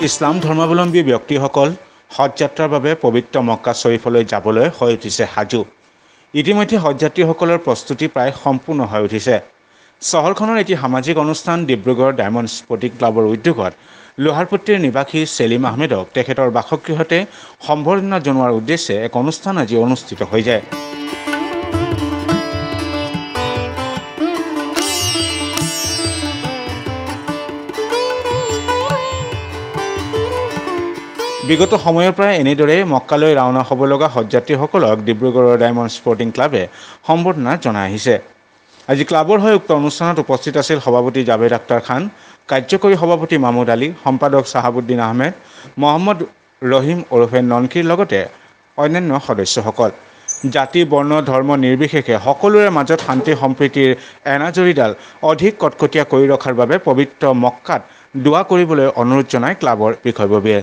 ইছলাম ধৰ্মাৱলম্বী ব্যক্তিসকল হজযাত্ৰাৰ বাবে পবিত্ৰ মক্কা শ্বৰীফলৈ যাবলৈ হৈ উঠিছে সাজু। ইতিমধ্যে হজযাত্ৰীসকলৰ প্ৰস্তুতি প্ৰায় সম্পূৰ্ণ হৈ উঠিছে। চহৰখনৰ এটি সামাজিক অনুষ্ঠান ডিব্ৰুগড় ডায়মণ্ড স্পৰ্টিং ক্লাবৰ উদ্যোগত লোহাৰপট্টিৰ নিবাসী ছেলিম আহমেদক তেখেতৰ বাসগৃহতে সম্বৰ্ধনা জনোৱাৰ উদ্দেশ্যে এক অনুষ্ঠান আজি অনুষ্ঠিত হৈ যায়। বিগত সময়ৰ পৰাই এনেদৰে মক্কালৈ ৰাওনা হ'ব লগা হজযাত্ৰীসকলক ডিব্ৰুগড়ৰ ডায়মণ্ড স্পৰ্টিং ক্লাবে সম্বৰ্ধনা জনাই আহিছে। আজি ক্লাবৰ হৈ উক্ত অনুষ্ঠানত উপস্থিত আছিল সভাপতি জাভেদ আখতাৰ খান, কাৰ্যকৰী সভাপতি মাহমুদ আলী, সম্পাদক চাহাবুদ্দিন আহমেদ, মহম্মদ ৰহিম ওৰফে ননকিৰ লগতে অন্যান্য সদস্যসকল। জাতি, বৰ্ণ, ধৰ্ম নিৰ্বিশেষে সকলোৰে মাজত শান্তি সম্প্ৰীতিৰ এনাজৰীডাল অধিক কটকটীয়া কৰি ৰখাৰ বাবে পবিত্ৰ মক্কাত দোৱা কৰিবলৈ অনুৰোধ জনায় ক্লাবৰ বিষয়ববীয়ে।